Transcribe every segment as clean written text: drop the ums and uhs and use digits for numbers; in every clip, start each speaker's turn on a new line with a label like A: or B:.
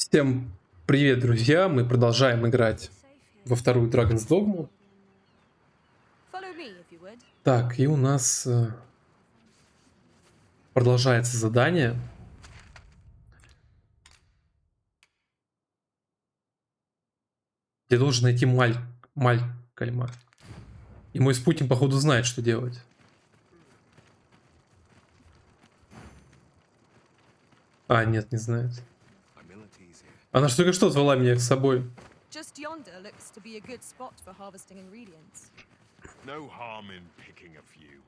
A: Всем привет, друзья! Мы продолжаем играть во вторую Dragon's Dogma. Так, и у нас продолжается задание. Я должен найти Малькольма. И мой спутник, походу, знает, что делать. А, нет, не знает. Она же только что звала меня с собой.
B: Just yonder looks to be a good spot for harvesting ingredients.
C: No harm in picking a few.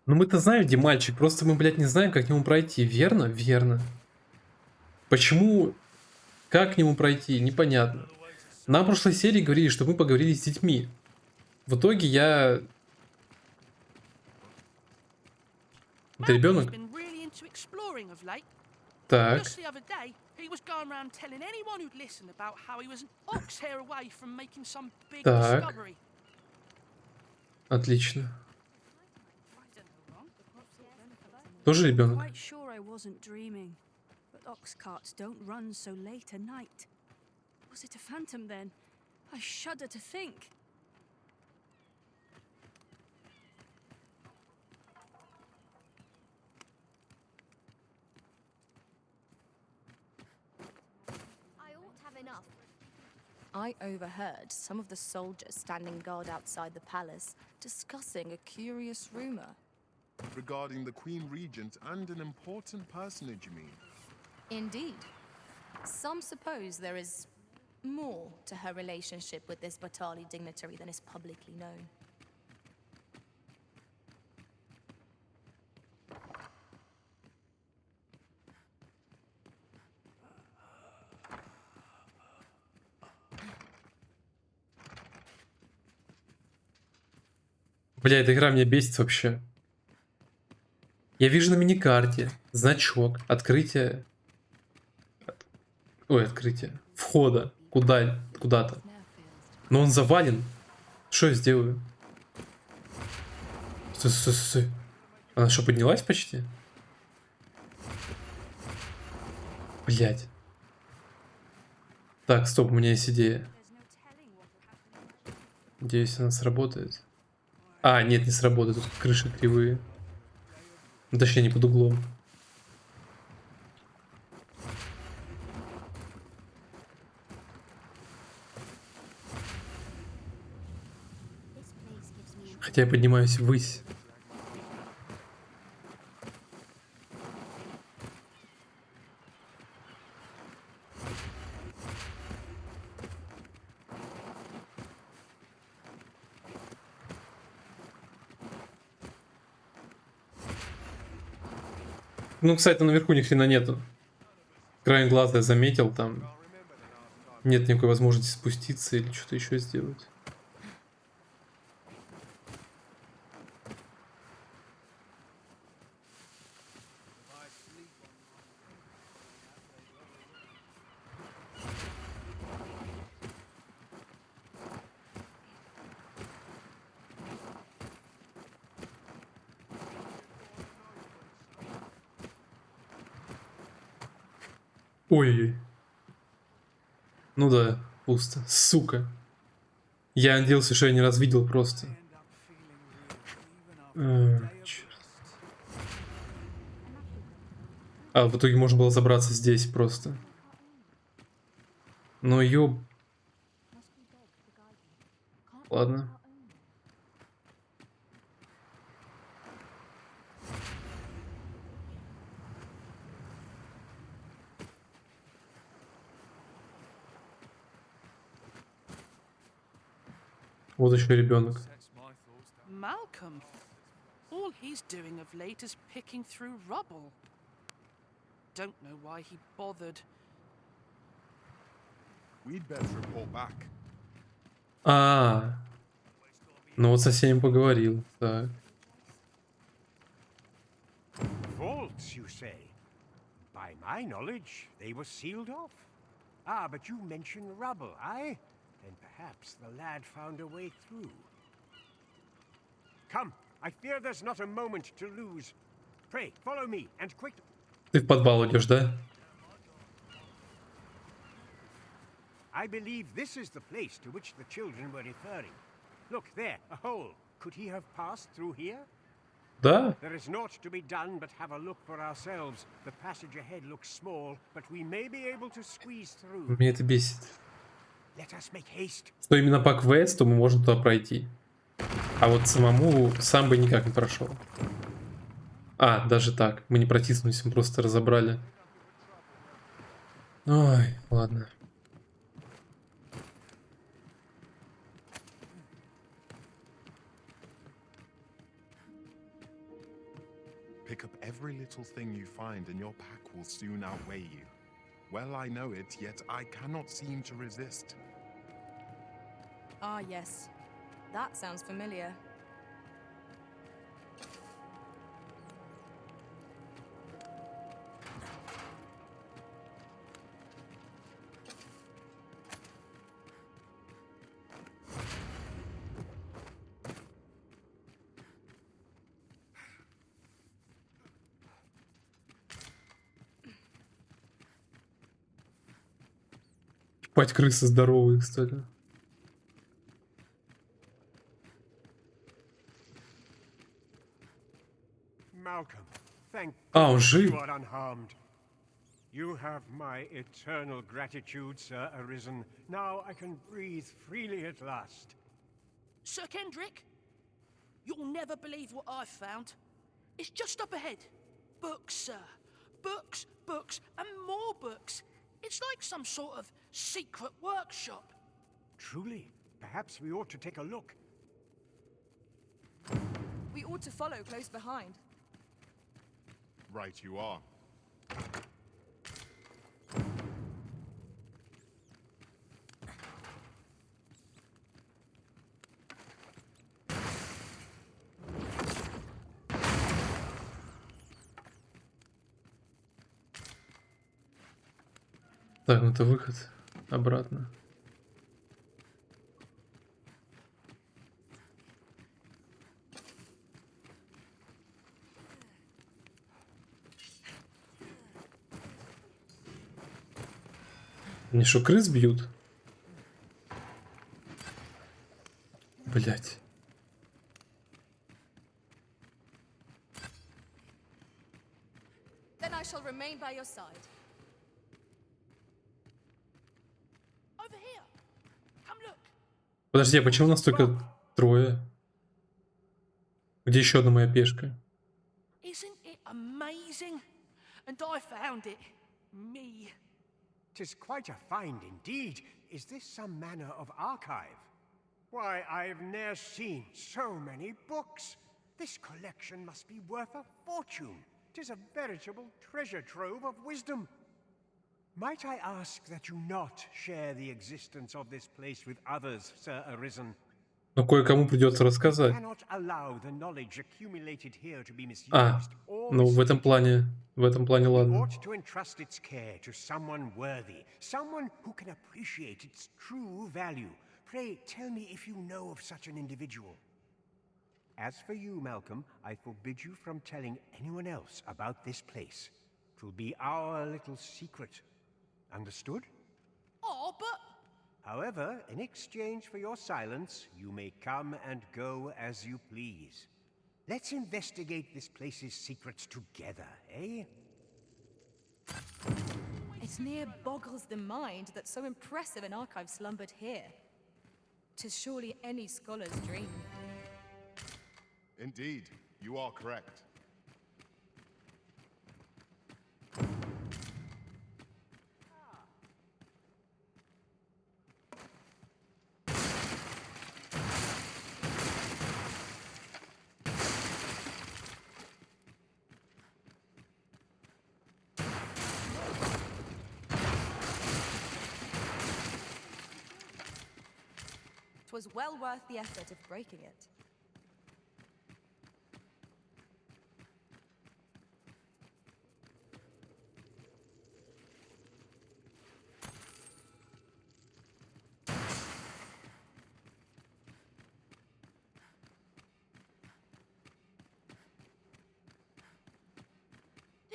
A: Ну мы-то знаем, где мальчик, просто мы, блядь, не знаем, как к нему пройти. Верно? Верно. Почему? Как к нему пройти? Непонятно. На прошлой серии говорили, что мы поговорили с детьми. В итоге я... Это ребенок? Так. Так. Отлично. Тоже ребенок?
B: I overheard some of the soldiers standing guard outside the palace discussing a curious rumor.
C: Regarding the Queen Regent and an important personage, you mean?
B: Indeed. Some suppose there is more to her relationship with this Batali dignitary than is publicly known.
A: Бля, эта игра меня бесит вообще. Я вижу на миникарте значок открытия. Ой, открытие. Входа. Куда-то. Но он завален. Что я сделаю? Стой. Она что, поднялась почти? Блять. Так, стоп, у меня есть идея. Надеюсь, она сработает. А, нет, не сработает, тут крыши кривые. Ну, точнее, не под углом. Хотя я поднимаюсь ввысь. Ну, кстати, наверху ни хрена нету. Краем глаза я заметил, там нет никакой возможности спуститься или что-то еще сделать. Ой. Ну да, пусто. Сука. Я надеялся, что я не раз видел просто. Черт. А, в итоге можно было забраться здесь просто. Но ёб... Ладно. Вот еще ребенок.
D: Malcolm. All he's doing of late is picking through rubble. Don't know why he bothered.
C: We'd better report back.
A: Ну вот со всеми поговорил. Так.
E: Vaults, you say? By my knowledge, they were sealed off. Ah, but you mentioned rubble, aye? Then perhaps the lad found a way through. Come, I fear there's not a moment to lose. Pray, follow me, and quick.
A: Ты в подвал идешь, да?
E: I believe this is the place to which the children were referring. Look there, a hole. Could he have passed through here?
A: Да?
E: There is naught to be done but have a look for ourselves. The passage ahead looks small, but we may be able to squeeze through.
A: Меня это бесит.
E: Let us make haste.
A: Что именно по квесту мы можем туда пройти. А вот самому сам бы никак не прошел. А, даже так. Мы не протиснулись, мы просто разобрали. Ой, ладно.
C: Pick up every little thing you find, and your pack will soon outweigh you. Well, I know it, yet I cannot seem to resist.
B: Ah, yes. That sounds familiar.
A: Ебать, крысы здоровые, кстати.
E: Malcolm, thank
A: А, он
E: God
A: жив.
E: you are unharmed. You have my eternal gratitude, Sir Arisen. Now I can breathe freely at last.
D: Sir Kendrick, you'll never believe what I've found. It's just up ahead. Books, sir. Books, books, and more books. It's like some sort of secret workshop.
E: Truly, perhaps we ought to take a look.
B: We ought to follow close behind.
C: Right you are.
A: Так, ну это выход обратно. Они что, крыс бьют? Блять.
B: Then I shall remain by your side.
D: Over here. Come look.
A: Подожди, а почему у нас только трое? Где еще одна моя пешка?
D: Isn't it amazing? And I found it. Me.
E: 'Tis quite a find indeed. Is this some manner of archive? Why, I've ne'er seen so many books. This collection must be worth a fortune. 'Tis a veritable treasure trove of wisdom. Might I ask that you not share the existence of this place with others, Sir Arisen?
A: Но кое-кому придется рассказать.
E: Cannot allow the knowledge accumulated here to be
A: А,
E: misused or
A: ну в этом
E: mistaken.
A: плане
E: We
A: ладно.
E: ought to entrust its care to someone worthy, someone who can appreciate its true value. Pray tell me if you know of such an individual. As for you, Malcolm, I forbid you from telling anyone else about this place. 'Twill be our little secret. Understood?
D: Oh, but
E: However, in exchange for your silence, you may come and go as you please. Let's investigate this place's secrets together, eh?
B: It near boggles the mind that so impressive an archive slumbered here. 'Tis surely any scholar's dream.
C: Indeed, you are correct.
B: Was well worth the effort of breaking it.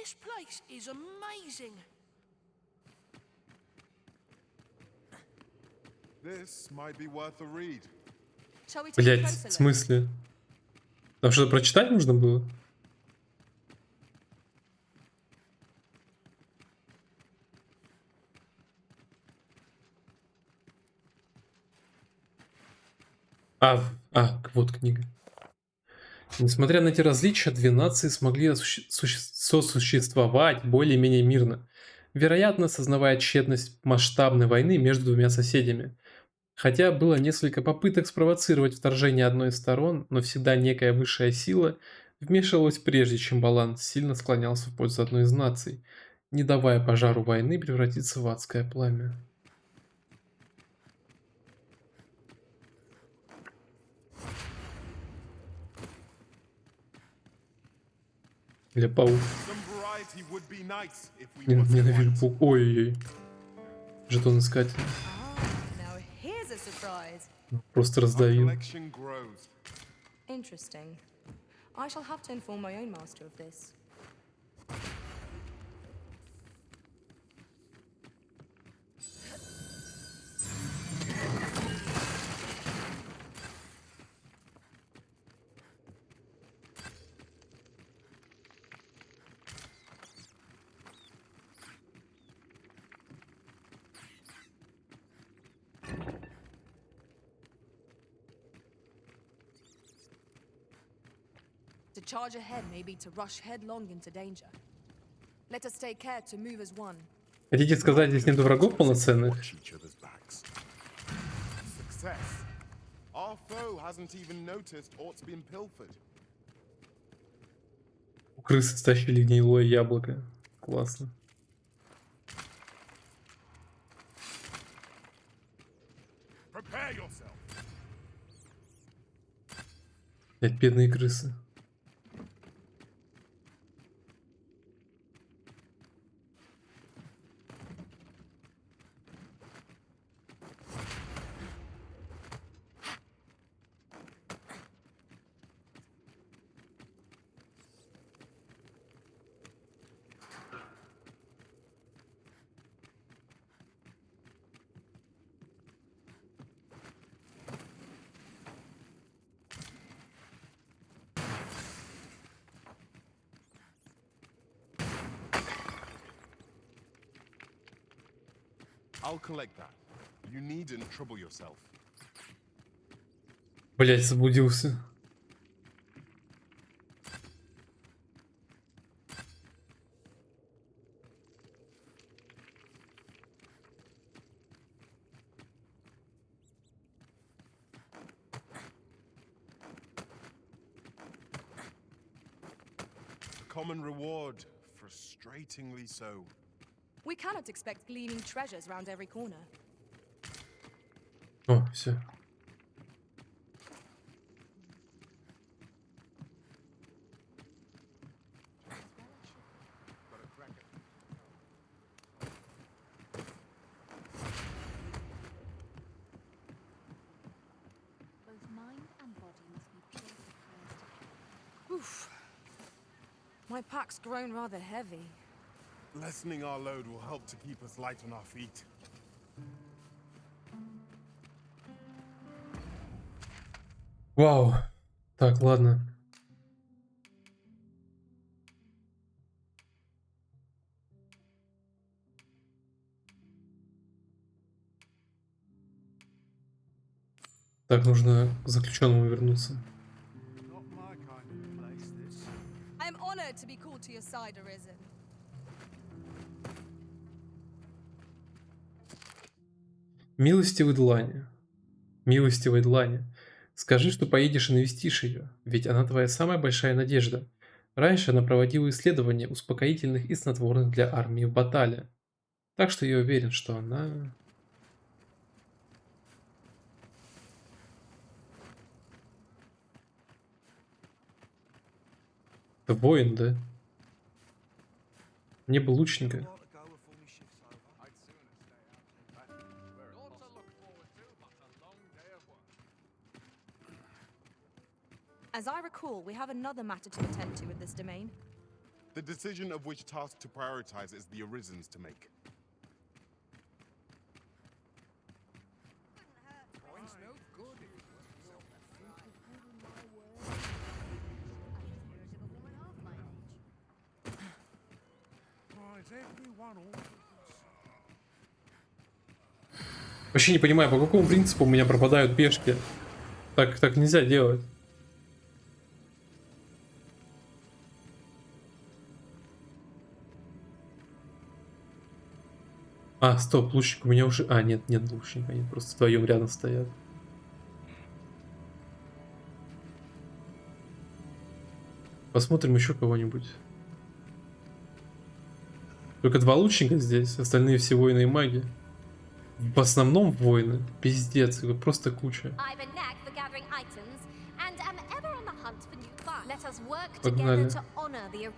D: This place is amazing.
C: This might be worth a read.
B: Shall we take a
A: Блять,
B: closer
A: в
B: look?
A: смысле? Там что-то прочитать нужно было? Вот книга. Несмотря на эти различия, две нации смогли сосуществовать более-менее мирно, вероятно, осознавая тщетность масштабной войны между двумя соседями. Хотя было несколько попыток спровоцировать вторжение одной из сторон, но всегда некая высшая сила вмешивалась прежде, чем баланс сильно склонялся в пользу одной из наций, не давая пожару войны превратиться в адское пламя. Или паук.
C: Some variety would be nice if we
A: Не-
C: must
A: Ненавижу
C: quiet.
A: паук. Ой-ой-ой. Жетон искатель.
B: Ah, now here's a surprise.
A: Просто
C: Our
A: раздавил.
C: collection grows.
B: Interesting. I shall have to inform my own master of this. To charge ahead may be to rush headlong into danger. Let us take care to move as one.
A: Хотите сказать, здесь нет врагов полноценных?
C: Watch each other's backs. Success. Our foe hasn't even noticed aught's been pilfered.
A: У крысы стащили гнилое яблоко. Классно.
C: Prepare yourself.
A: Блять, бедные крысы.
C: I'll collect that. You needn't trouble yourself.
A: Блять, заблудился.
C: A common reward, frustratingly so.
B: We cannot expect gleaming treasures round every corner.
A: О, все.
F: Both mind and body must be pure for
B: Oof. My pack's grown rather heavy.
C: Lessening our load will help to keep us light on our feet.
A: Вау. Так, ладно. Так, нужно к заключенному вернуться.
E: Not my kind of place, this.
B: I am honored to be called to your side, Arisen.
A: Милостивый длани. Милостивой длани. Скажи, что поедешь и навестишь ее, ведь она твоя самая большая надежда. Раньше она проводила исследования успокоительных и снотворных для армии в Батале. Так что я уверен, что она... Это воин, да? Не бы лучника.
B: As I recall, we have another matter to attend to in this domain.
C: The decision of which task to prioritize is the Arisen's to make.
A: Вообще не понимаю, по какому принципу у меня пропадают пешки. Так нельзя делать. А, стоп, лучник у меня уже... А, нет лучника, они просто вдвоем рядом стоят. Посмотрим еще кого-нибудь. Только 2 лучника здесь, остальные все воины и маги. В основном воины. Пиздец, их просто куча.
G: I've a knack for gathering items and am ever on the hunt for new finds. Let us work
A: Погнали.
G: together to honor the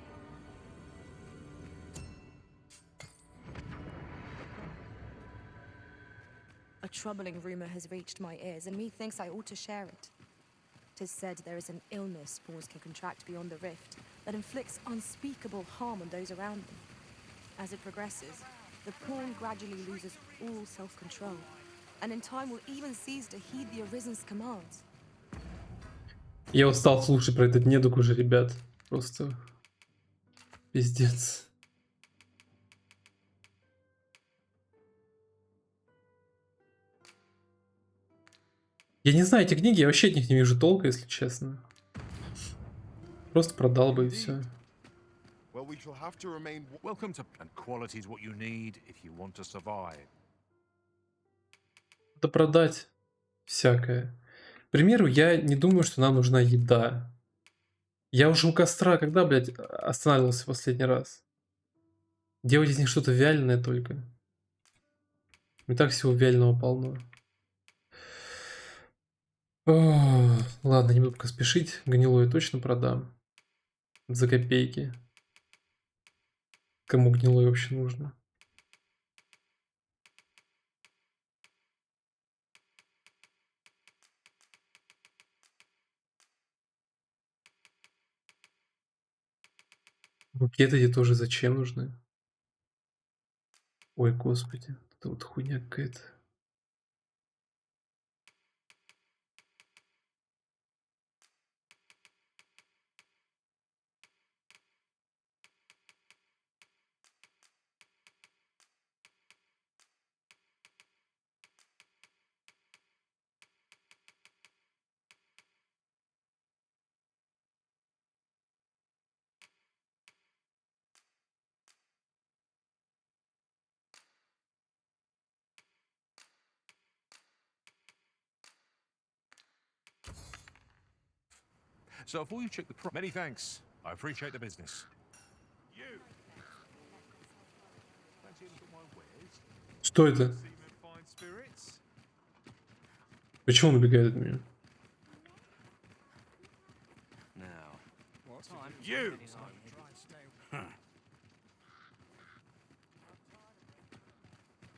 B: A troubling rumor has reached my ears, and methinks I ought to share it. 'Tis said there is an illness pawns can contract beyond the rift that inflicts unspeakable harm on those around them. As it progresses, the pawn gradually loses all self-control, and in time will even cease to heed the Arisen's commands.
A: Я устал слушать про этот недуг уже, ребят. Просто пиздец. Я не знаю, эти книги, я вообще от них не вижу толка, если честно. Просто продал бы и все.
C: Well, we shall have to remain.
H: Welcome to and quality is what you need if you want to survive.
A: Это продать всякое. К примеру, я не думаю, что нам нужна еда. Я уже у костра когда, блядь, останавливался в последний раз? Делать из них что-то вяленое только. И так всего вяленого полно. Ох, ладно, не буду пока спешить. Гнилое точно продам. За копейки. Кому гнилое вообще нужно? Букеты эти тоже зачем нужны? Ой, господи. Это вот хуйня какая-то.
H: So before you check the many thanks. I appreciate the business. You. Fancy a look at my wares?
A: Что это?
H: Seamen fine spirits?
A: Почему он убегает от меня?
H: Now. What time? You.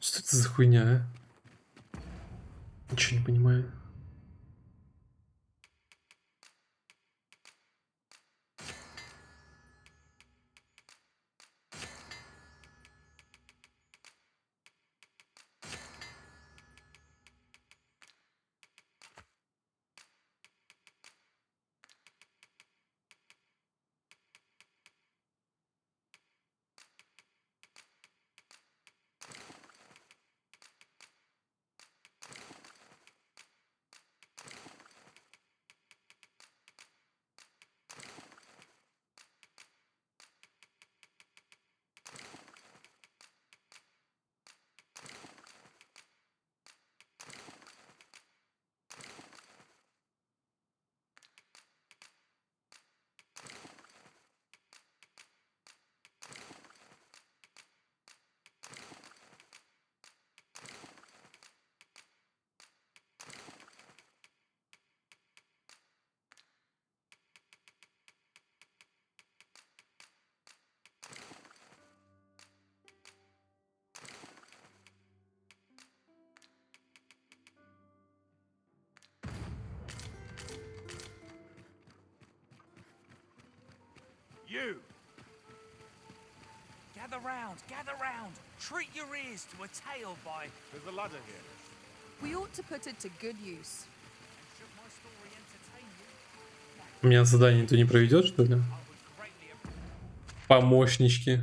A: Что это за хуйня, а? Ничего не понимаю.
H: You.
I: Gather round, gather round. Treat your ears to a tale by.
E: There's a ladder here.
B: We ought to put it to good use.
I: And should my story entertain you,
A: У меня задание никто не проведет, что ли?
I: I would greatly appreciate.
A: Помощнички.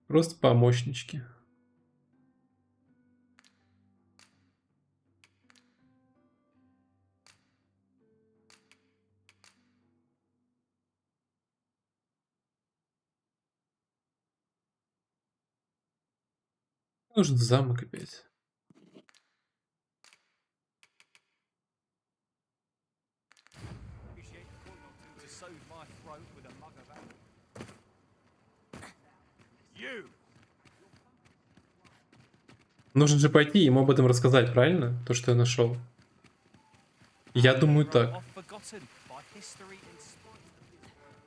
A: Просто помощнички. Нужен замок опять.
I: Appreciate the point or two to soothe my throat with a mug of ale.
E: You!
A: Нужно же пойти ему об этом рассказать, правильно? То, что я нашел. Я думаю так.
I: Off forgotten by history in spite of his.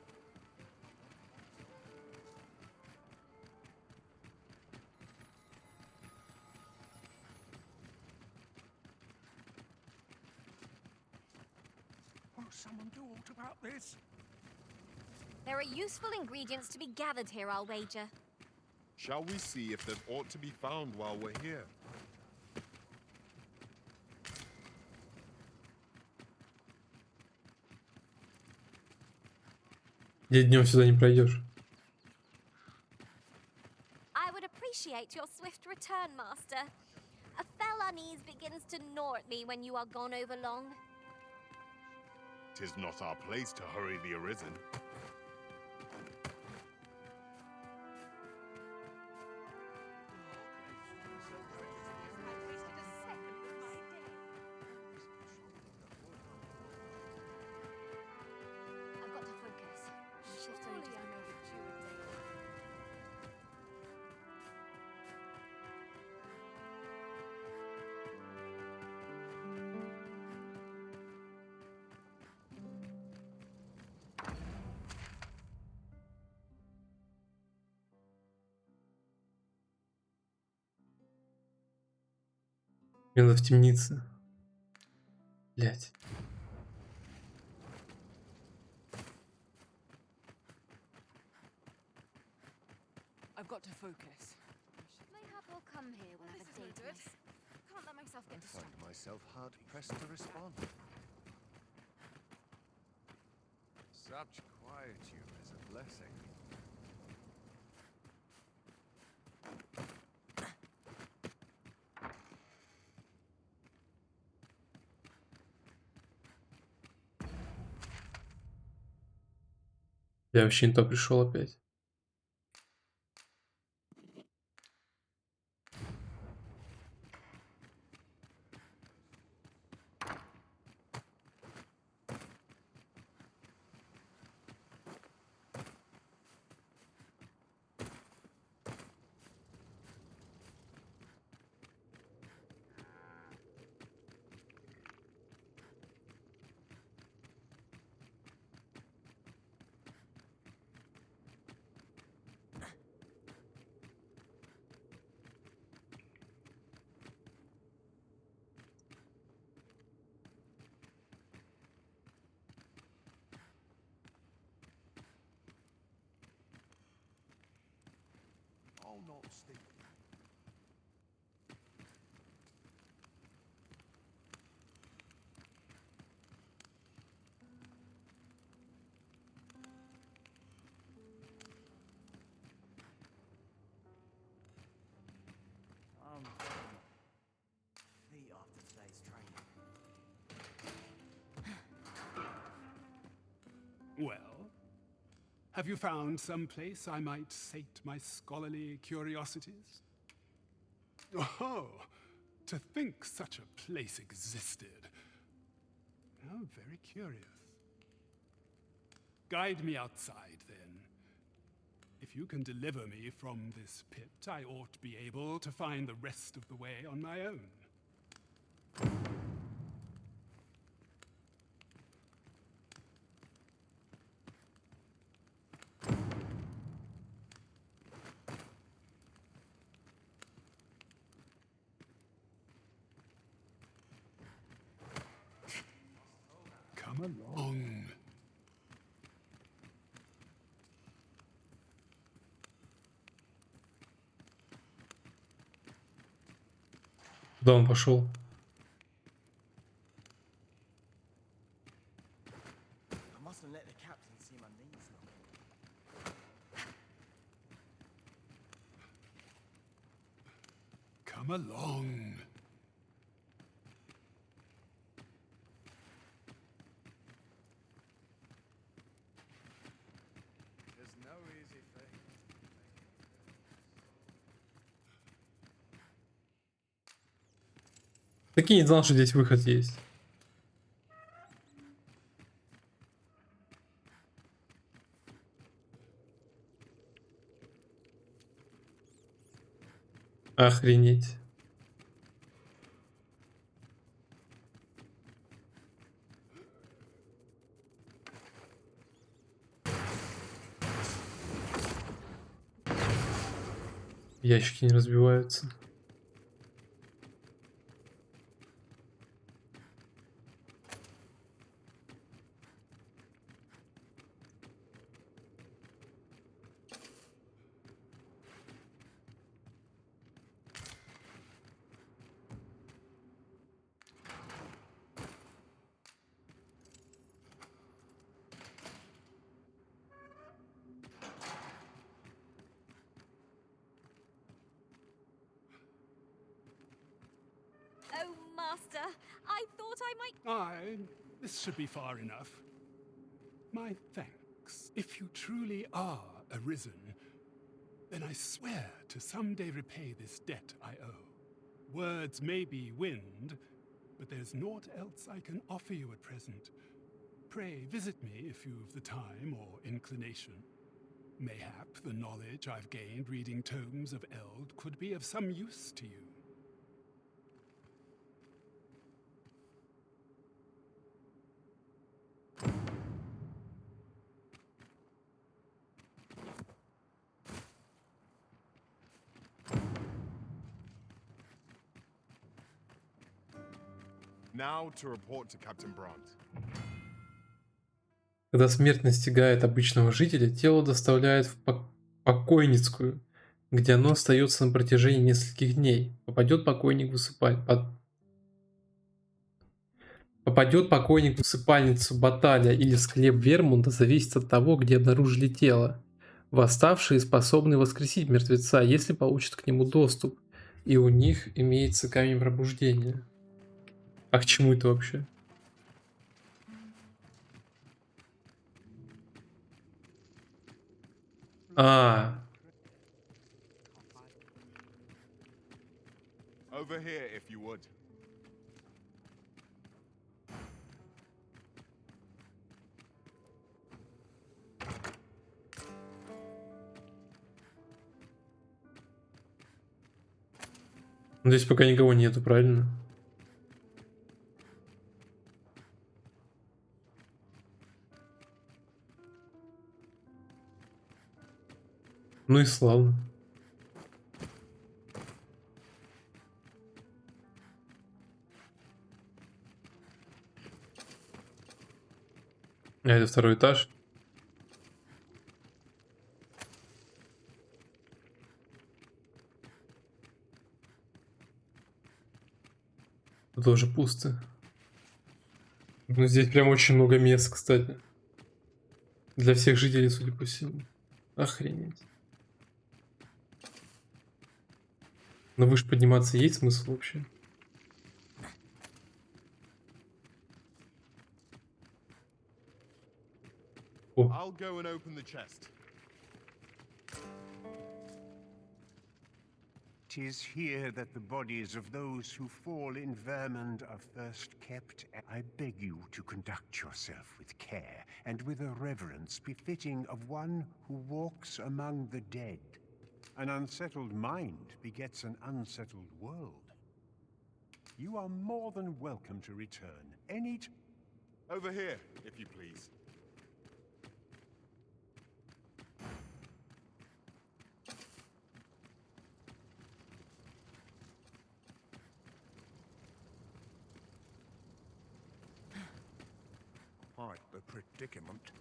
E: Won't someone do aught about this?
G: There are useful ingredients to be gathered here, I'll wager.
C: Shall we see if there's aught to be found while we're here?
A: Где днем сюда не пройдешь.
G: I would appreciate your swift return, Master. A fell unease begins to gnaw at me when you are gone over long.
C: 'Tis not our place to hurry the arisen.
G: I've got to focus. Shift only just an overdue day.
A: Мне надо в темнице. Блять.
B: I've got to focus.
F: Mayhap I'll come here when I've a date.
B: Can't let myself get
E: I
B: distracted.
E: find myself hard pressed to respond. Such quietude is a blessing.
A: Я вообще не то пришел опять.
E: I'll not sleep.
I: Feet after today's training.
J: Well, have you found some place I might sate my scholarly curiosities? Oh, to think such a place existed. How very curious. Guide me outside, then. If you can deliver me from this pit, I ought to be able to find the rest of the way on my own. Come along.
A: Куда он пошел?
I: I mustn't let the captain see my knees knocking.
J: Come along.
I: There's no easy thing.
A: Так и не знал, что здесь выход есть. Охренеть. Ящики не разбиваются.
G: Oh, Master, I thought I might.
J: This should be far enough. My thanks. If you truly are arisen, then I swear to someday repay this debt I owe. Words may be wind, but there's naught else I can offer you at present. Pray visit me if you've the time or inclination. Mayhap the knowledge I've gained reading tomes of Eld could be of some use to you.
C: Now to report to Captain Brandt.
A: Когда смерть настигает обычного жителя, тело доставляют в покойницкую, где оно остается на протяжении нескольких дней. Попадет покойник в усыпальницу Баталя или склеп Вермунда, зависит от того, где обнаружили тело. Восставшие способны воскресить мертвеца, если получат к нему доступ, и у них имеется камень пробуждения. А к чему это вообще?
C: Over here, if you would.
A: Здесь пока никого нету, правильно? Ну и славно. А это второй этаж. Тут тоже пусто. Ну здесь прям очень много мест, кстати. Для всех жителей, судя по всему. Охренеть. Но выше подниматься есть смысл вообще?
C: I'll go and open the chest.
E: 'Tis here that the bodies of those who fall in Vermund are first kept. I beg you to conduct yourself with care and with a reverence befitting of one who walks among the dead. An unsettled mind begets an unsettled world. You are more than welcome to return any time.
C: Over here, if you please.
E: Quite the predicament.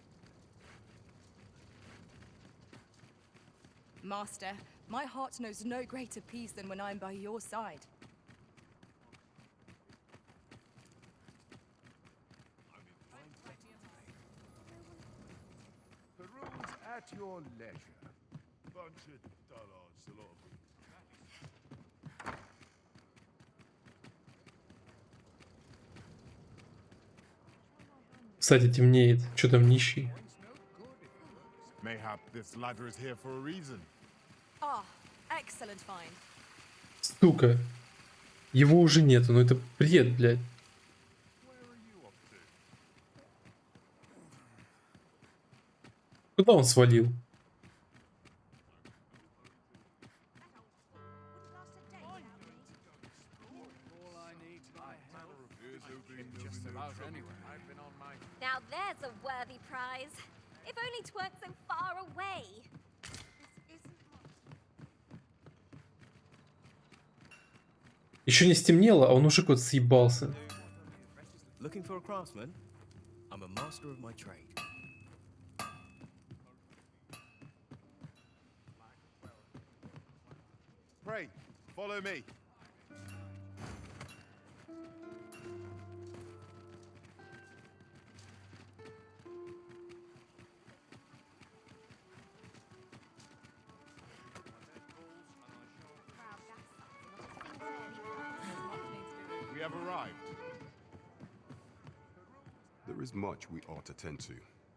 B: Master, my heart knows no greater peace than when I'm by your side.
C: at your leisure.
H: Bunch of dullards, a lot of them.
A: Кстати, темнеет. Что там нищий?
C: Mayhap this ladder is here for a reason.
B: Ah, excellent find.
A: Сука. Его уже нету. Ну это бред, блядь. Куда он свалил?
G: Now there's a worthy prize. If only 'tweren't so far away.
A: Еще не стемнело, а он уже куда-то съебался.
K: Looking for a craftsman? I'm a master of my trade.
C: Pray, follow me. We have arrived.
L: There is much we ought to tend to.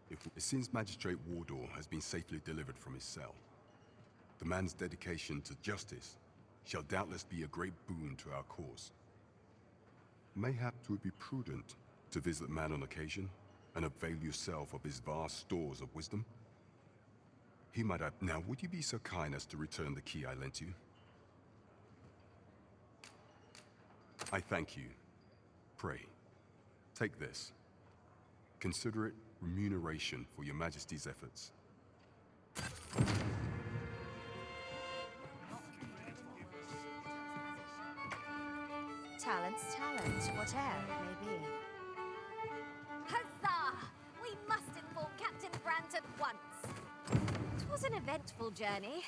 L: It seems Magistrate Wardor has been safely delivered from his cell. The man's dedication to justice shall doubtless be a great boon to our cause. Mayhap 'twould be prudent to visit the man on occasion and avail yourself of his vast stores of wisdom. He might have... Now, would you be so kind as to return the key I lent you? I thank you. Pray, take this. Consider it remuneration for your Majesty's efforts.
B: Talent's talent, whatever it may be.
G: Huzzah! We must inform Captain Brant at once. It was an eventful journey,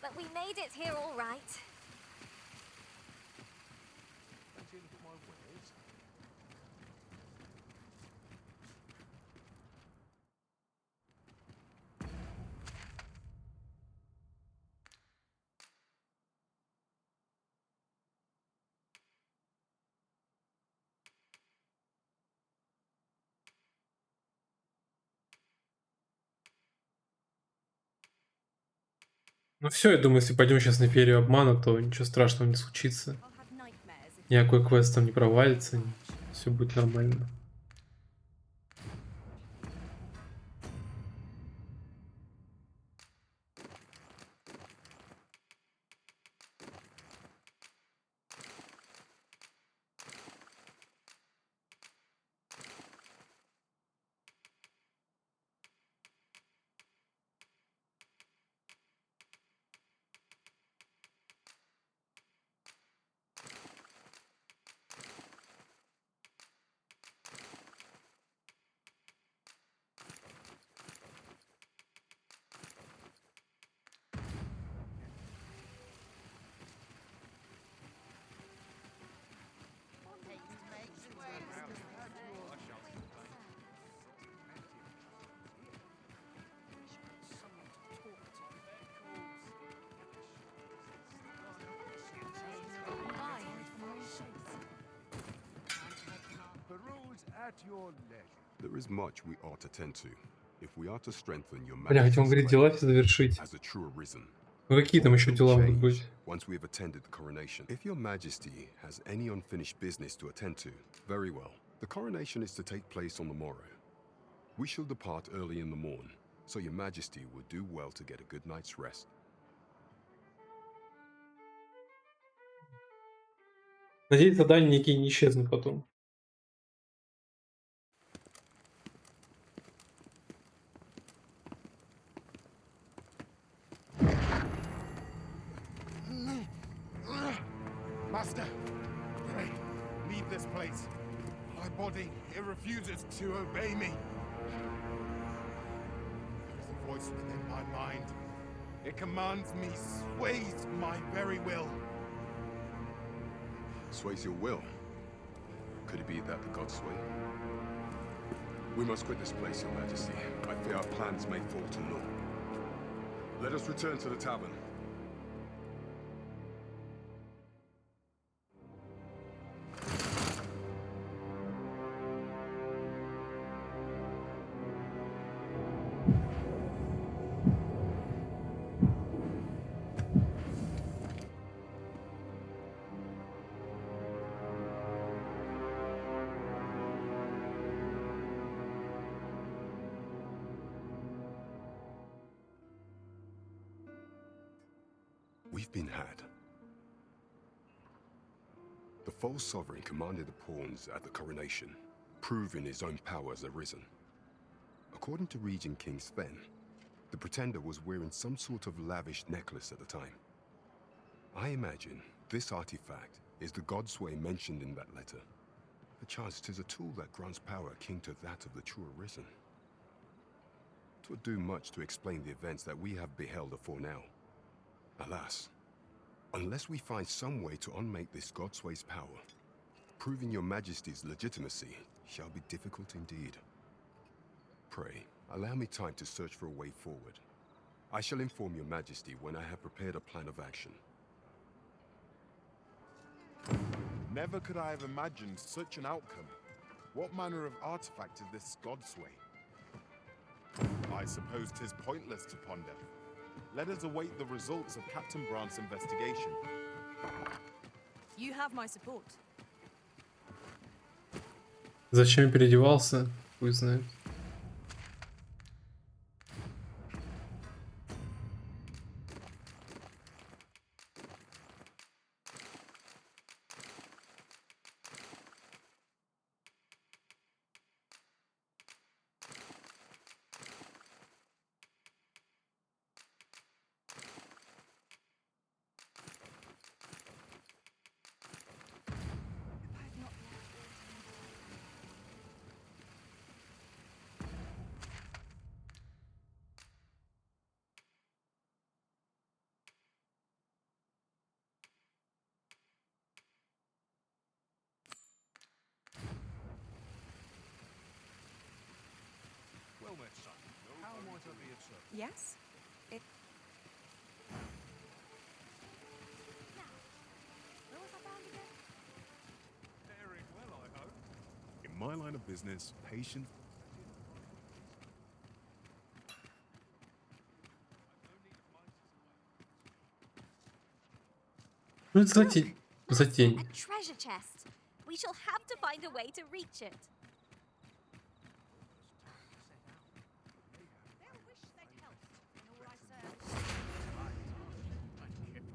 G: but we made it here all right.
A: Ну все, я думаю, если пойдем сейчас на ферию обмана, то ничего страшного не случится. Никакой квест там не провалится, все будет нормально.
C: At your leisure.
L: There is much we ought to tend to, if we are to strengthen your
A: Бля, хотел, он говорит, дела все завершить.
L: as a true arisen.
A: Ну какие там еще дела могут быть?
L: Once we have attended the coronation. If your majesty has any unfinished business to attend to, very well. The coronation is to take place on the morrow. We shall depart early in the morn, so your majesty would do well to get a good night's rest.
A: Надеюсь, задания никакие не исчезнут потом.
C: Master, pray, leave this place. My body, it refuses to obey me. There is a voice within my mind. It commands me, sways my very will.
L: Sways your will? Could it be that the gods sway? We must quit this place, your majesty. I fear our plans may fall to naught. Let us return to the tavern. We've been had. The false sovereign commanded the pawns at the coronation, proving his own power has arisen. According to Regent King Sven, the pretender was wearing some sort of lavish necklace at the time. I imagine this artifact is the Godsway mentioned in that letter. Perchance 'tis a tool that grants power akin to that of the true arisen. 'Twould do much to explain the events that we have beheld afore now. Alas, unless we find some way to unmake this Godsway's power, proving your majesty's legitimacy shall be difficult indeed. Pray, allow me time to search for a way forward. I shall inform your majesty when I have prepared a plan of action.
C: Never could I have imagined such an outcome. What manner of artifact is this Godsway? I suppose 'tis pointless to ponder. Let us await the results of Captain Brandt's investigation.
B: You have my support.
A: Зачем я переодевался? Хуй знает.
H: Well met, son. How might I be of service?
B: Yes?
H: Faring well, I hope.
C: In my line of business, patience.
A: Ну это за тень.
G: A treasure chest. We shall have to find a way to reach it.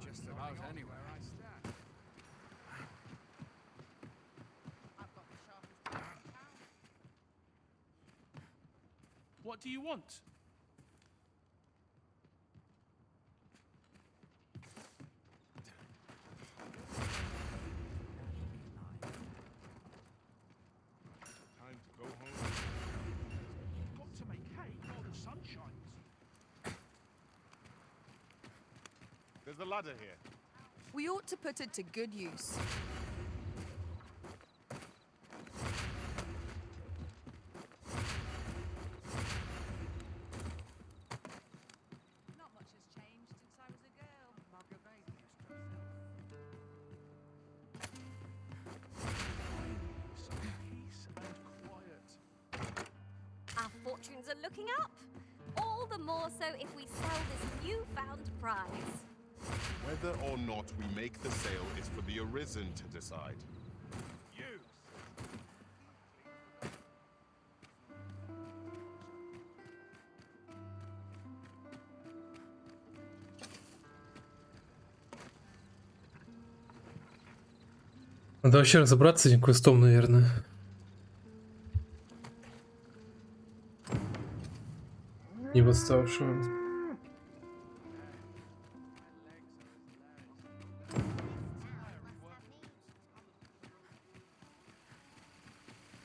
I: Just about anywhere I stand.
D: What do you want?
C: Time to go home.
D: Got to make hay while the sun shines.
C: There's a ladder here.
B: We ought to put it to good use.
F: Not much has changed since I was a girl.
I: Mugger baby used to
D: Some peace and quiet.
G: Our fortunes are looking up. All the more so if we sell this newfound prize.
C: Whether or not we make the sale is for the Arisen to decide.
D: You.
A: Надо вообще разобраться с этим квестом, наверное. Не восставшего.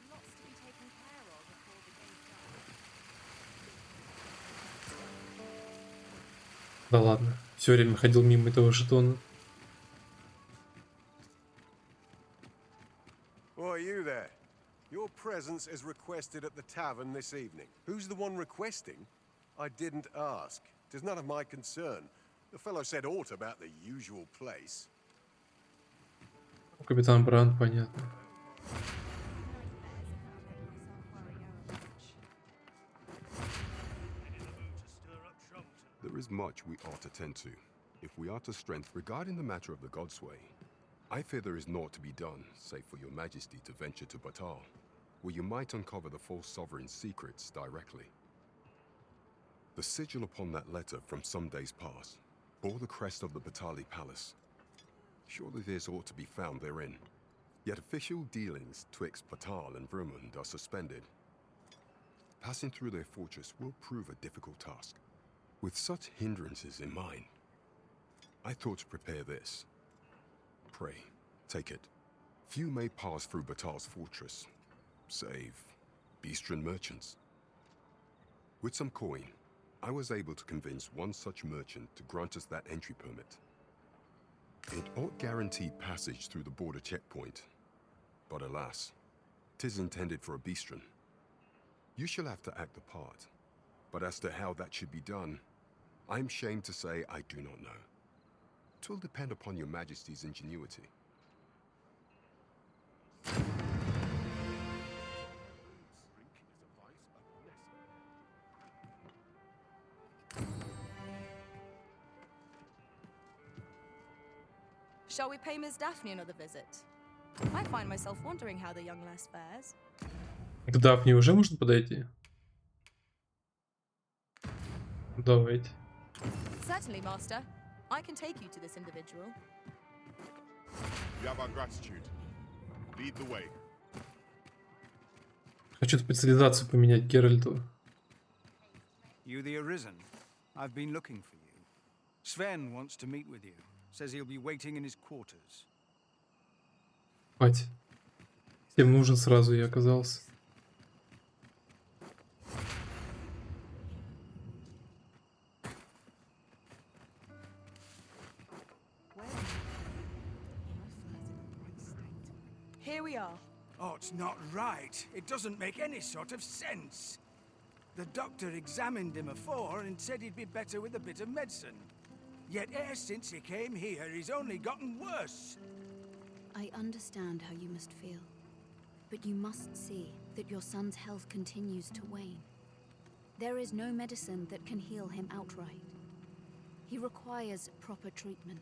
B: Lots to be taken care of before the day's done.
A: Да ладно. Все время ходил мимо этого жетона.
E: Why are you there? Your presence is requested at the tavern this evening. Who's the one requesting? I didn't ask.
M: 'Tis none of my concern. The fellow said aught about the usual place.
A: Капитан Бранд, понятно.
L: There is much we ought to tend to, if we are to strengthen. Regarding the matter of the Godsway, I fear there is naught to be done, save for your majesty to venture to Batal, where you might uncover the false sovereign's secrets directly. The sigil upon that letter from some days past bore the crest of the Batali Palace. Surely there's aught to be found therein. Yet official dealings twixt Batal and Vermund are suspended. Passing through their fortress will prove a difficult task. With such hindrances in mind, I thought to prepare this. Pray, take it. Few may pass through Batal's fortress, save Beastren merchants. With some coin, I was able to convince one such merchant to grant us that entry permit. It ought guaranteed passage through the border checkpoint, but alas, 'tis intended for a Beastren. You shall have to act the part, but as to how that should be done, I'm shamed to say I do not know. 'Twill depend upon your majesty's ingenuity.
B: Shall we pay Miss Daphne another visit? I find myself wondering how the young lass fares.
A: К Дафне уже можно подойти? Давайте.
B: Certainly, Master. I can take you to this individual.
C: You have our gratitude. Lead the way.
A: Хочу специализацию поменять Геральту.
I: You the Arisen? I've been looking for you. Sven wants to meet with you. Says he'll be waiting in his quarters.
A: Мать. Всем нужен сразу я оказался.
B: Here we are.
N: Oh, it's not right. It doesn't make any sort of sense. The doctor examined him afore and said he'd be better with a bit of medicine. Yet ever since he came here, he's only gotten worse.
F: I understand how you must feel, but you must see that your son's health continues to wane. There is no medicine that can heal him outright. He requires proper treatment.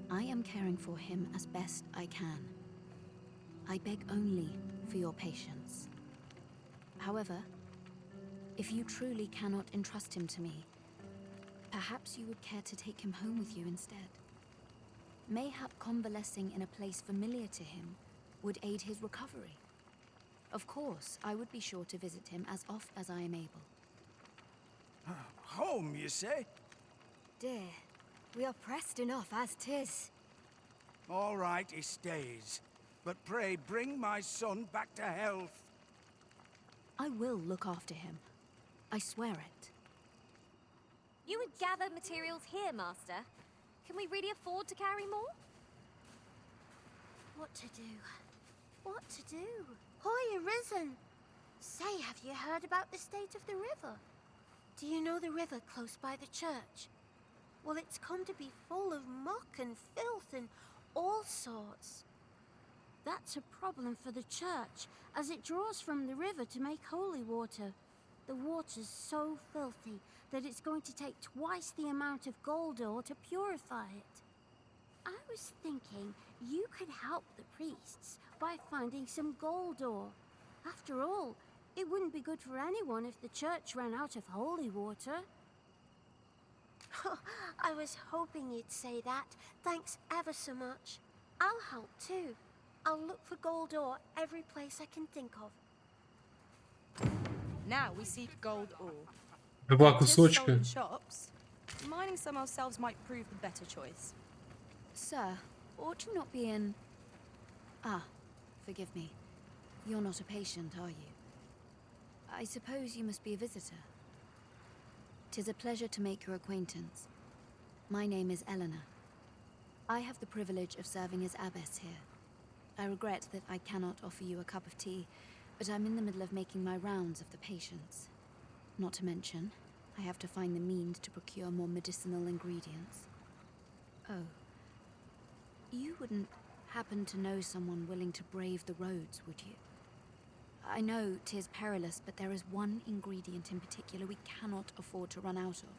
F: I am caring for him as best I can. I beg only for your patience. However, if you truly cannot entrust him to me, perhaps you would care to take him home with you instead. Mayhap convalescing in a place familiar to him would aid his recovery. Of course, I would be sure to visit him as oft as I am able.
N: Home, you say?
O: Dear, we are pressed enough as 'tis.
N: All right, he stays. But pray bring my son back to health.
F: I will look after him. I swear it.
G: You would gather materials here, Master. Can we really afford to carry more?
P: What to do? What to do? Hoy, Arisen! Say, have you heard about the state of the river? Do you know the river close by the church? Well, it's come to be full of muck and filth and all sorts.
Q: That's a problem for the church, as it draws from the river to make holy water. The water's so filthy that it's going to take twice the amount of gold ore to purify it. I was thinking you could help the priests by finding some gold ore. After all, it wouldn't be good for anyone if the church ran out of holy water.
P: I was hoping you'd say that. Thanks ever so much. I'll help too. I'll look for gold ore every place I can think of.
B: Now we seek gold ore.
A: Два
B: Just
A: кусочка.
B: sold in shops. Mining some ourselves might prove the better choice.
F: Sir, ought you not be in... Ah, forgive me. You're not a patient, are you? I suppose you must be a visitor. 'Tis a pleasure to make your acquaintance. My name is Eleanor. I have the privilege of serving as abbess here. I regret that I cannot offer you a cup of tea, but I'm in the middle of making my rounds of the patients. Not to mention, I have to find the means to procure more medicinal ingredients. Oh. You wouldn't happen to know someone willing to brave the roads, would you? I know 'tis perilous, but there is one ingredient in particular we cannot afford to run out of.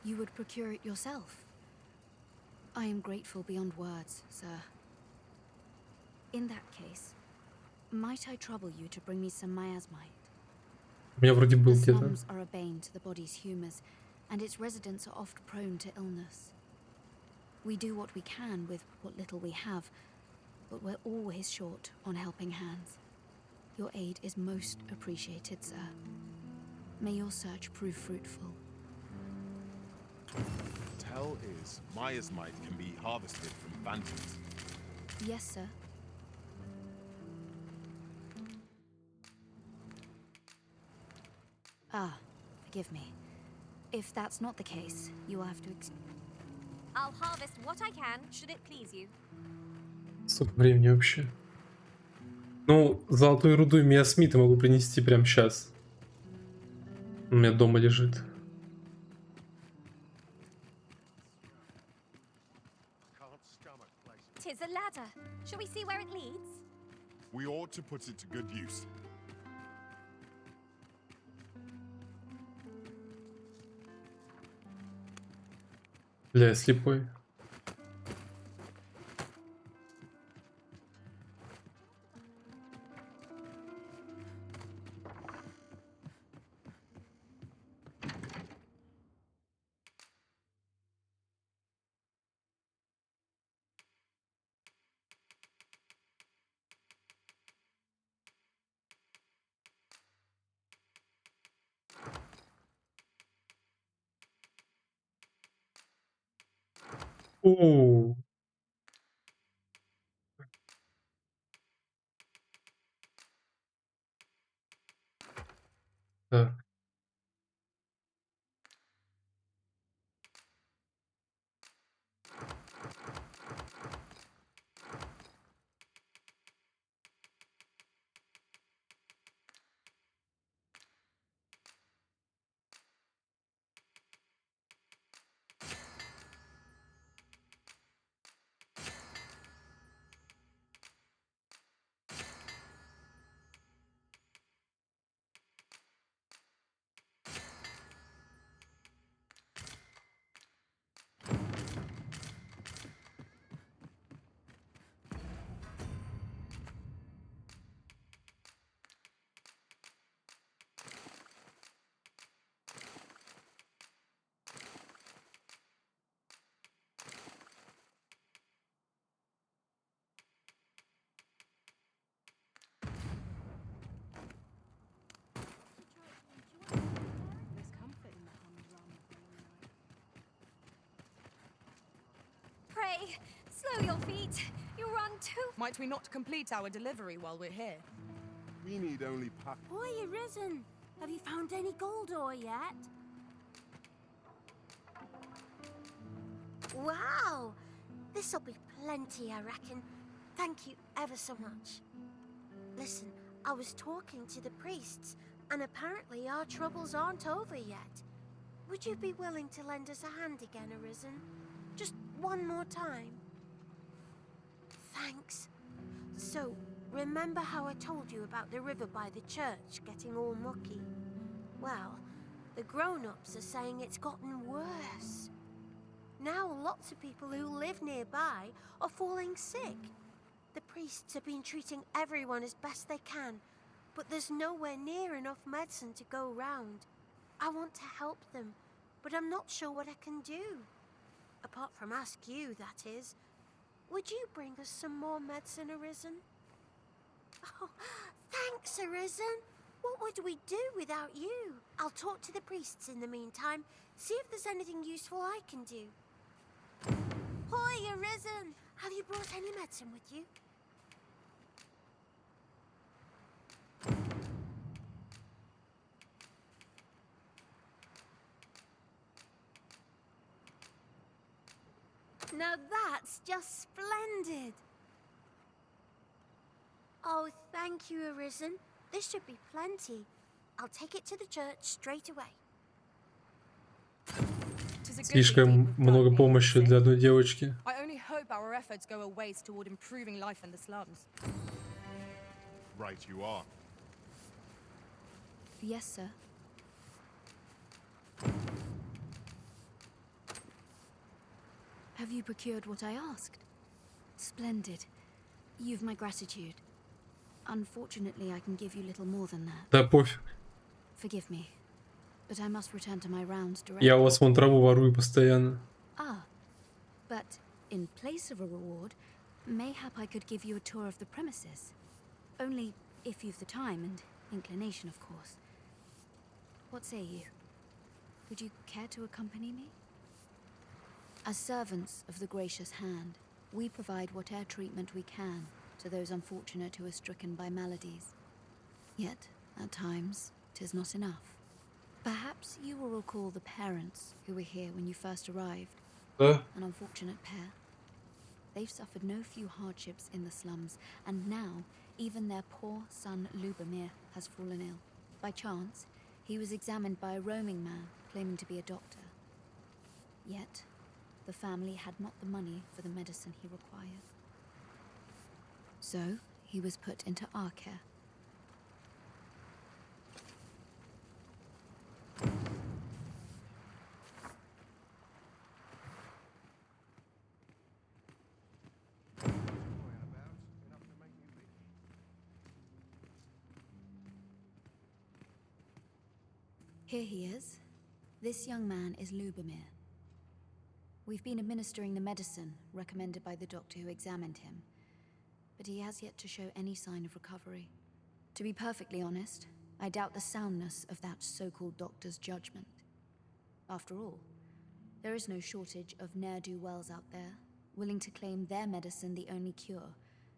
F: You would procure it yourself. I am grateful beyond words, sir. In that case, might I trouble you to bring me some miasmite?
A: У меня вроде был
F: The
A: где-то.
F: slums are a bane to the body's humors, and its residents are oft prone to illness. We do what we can with what little we have, but we're always short on helping hands. Your aid is most appreciated, sir. May your search prove fruitful.
C: Tell is miasmite can be harvested from phantoms.
F: Yes, sir. Ah, forgive me. If that's not the case, you will have to
G: I'll harvest what I can, should it please you.
A: Сколько времени вообще? Ну, золотую руду и миасмит я могу принести прямо сейчас. У меня дома лежит.
G: Tis a ladder. Shall we see where it leads?
C: We ought to put it to good use.
A: Бля, я слепой. О, так.
G: Pray, slow your feet. You run too.
B: Might we not complete our delivery while we're here?
C: We need only
Q: Boy, you risen. Have you found any gold ore yet?
P: Wow! This'll be plenty, I reckon. Thank you ever so much. Listen, I was talking to the priests, and apparently our troubles aren't over yet. Would you be willing to lend us a hand again, Arisen? Just one more time? Thanks. So, remember how I told you about the river by the church getting all mucky? Well, the grown-ups are saying it's gotten worse. Now lots of people who live nearby are falling sick. The priests have been treating everyone as best they can, but there's nowhere near enough medicine to go round. I want to help them, but I'm not sure what I can do. Apart from ask you, that is. Would you bring us some more medicine, Arisen? Oh, thanks, Arisen. What would we do without you? I'll talk to the priests in the meantime, see if there's anything useful I can do. Hoy, Arisen! Have you brought any medicine with you? Now that's just splendid! Oh, thank you, Arisen. This should be plenty. I'll take it to the church straight away.
A: Слишком много помощи для одной девочки.
B: I only hope our efforts go a ways toward improving life in the slums.
C: Right you are.
F: Yes, sir. Have you procured what I asked? Splendid. You've my gratitude. Unfortunately, I can give you little more than that.
A: Да пофиг.
F: Forgive me, but I must return to my rounds directly.
A: Я у вас вон траву ворую постоянно.
F: Ah, but in place of a reward, mayhap I could give you a tour of the premises. Only if you've the time and inclination, of course. What say you? Would you care to accompany me? As servants of the gracious hand, we provide whatever treatment we can to those unfortunate who are stricken by maladies. Yet, at times, 'tis not enough. Perhaps you will recall the parents who were here when you first arrived. An unfortunate pair. They've suffered no few hardships in the slums, and now even their poor son Lubomir has fallen ill. By chance, he was examined by a roaming man claiming to be a doctor. Yet, the family had not the money for the medicine he required. So, he was put into our care. Here he is. This young man is Lubomir. We've been administering the medicine recommended by the doctor who examined him, but he has yet to show any sign of recovery. To be perfectly honest, I doubt the soundness of that so-called doctor's judgment. After all, there is no shortage of ne'er-do-wells out there, willing to claim their medicine the only cure,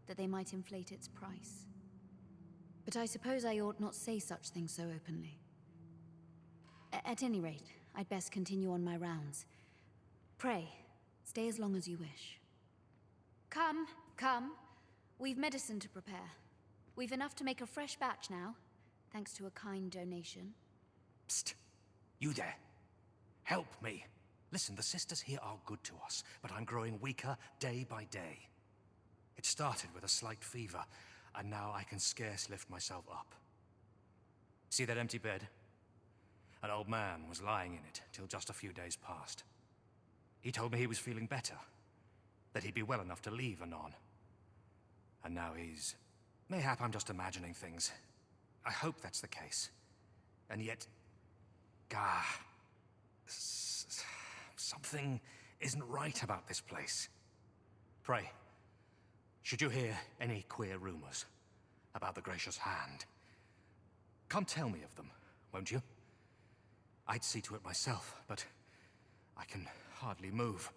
F: that they might inflate its price. But I suppose I ought not say such things so openly. At any rate, I'd best continue on my rounds. Pray, stay as long as you wish. Come, come. We've medicine to prepare. We've enough to make a fresh batch now, thanks to a kind donation.
H: Psst! You there. Help me. Listen, the sisters here are good to us, but I'm growing weaker day by day. It started with a slight fever, and now I can scarce lift myself up. See that empty bed? An old man was lying in it till just a few days past. He told me he was feeling better, that he'd be well enough to leave anon. And now he's... Mayhap I'm just imagining things. I hope that's the case. And yet... Gah... Something isn't right about this place. Pray, should you hear any queer rumors about the Gracious Hand, come tell me of them, won't you? I'd see to it myself, but I can hardly move.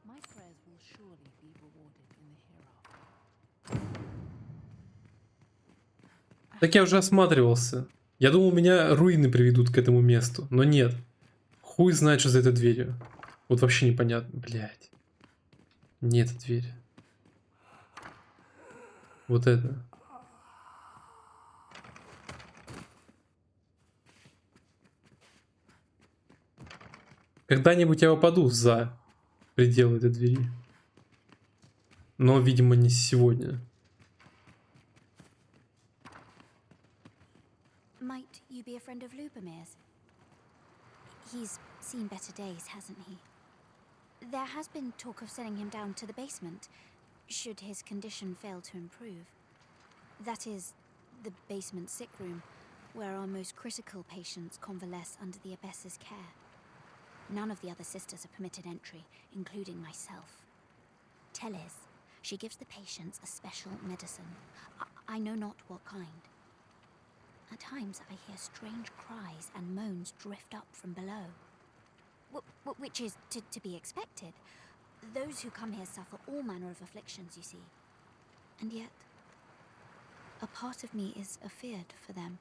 R: My prayers will surely be rewarded in the hereafter.
A: Так я уже осматривался. Я думал, меня руины приведут к этому месту, но нет. Хуй знает, что за этой дверью. Вот вообще непонятно, блядь. Не эта дверь. Вот это. Когда-нибудь я попаду за пределы этой двери. Но, видимо, не сегодня.
F: Might you be a friend of Lubomir's? He's seen better days, hasn't he? There has been talk of sending him down to the basement, should his condition fail to improve. That is, the basement sick room, where our most critical patients convalesce under the abbess's care. None of the other sisters are permitted entry, including myself. Teles, she gives the patients a special medicine. I know not what kind. At times I hear strange cries and moans drift up from below. Which is to be expected. Those who come here suffer all manner of afflictions, you see. And yet, a part of me is afeared for them.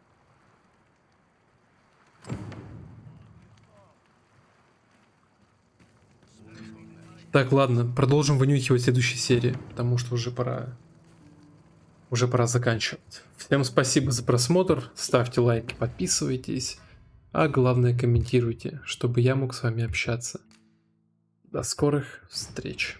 A: Так, ладно, продолжим вынюхивать в следующей серии, потому что уже пора уже пора заканчивать. Всем спасибо за просмотр, ставьте лайки, подписывайтесь, а главное комментируйте, чтобы я мог с вами общаться. До скорых встреч.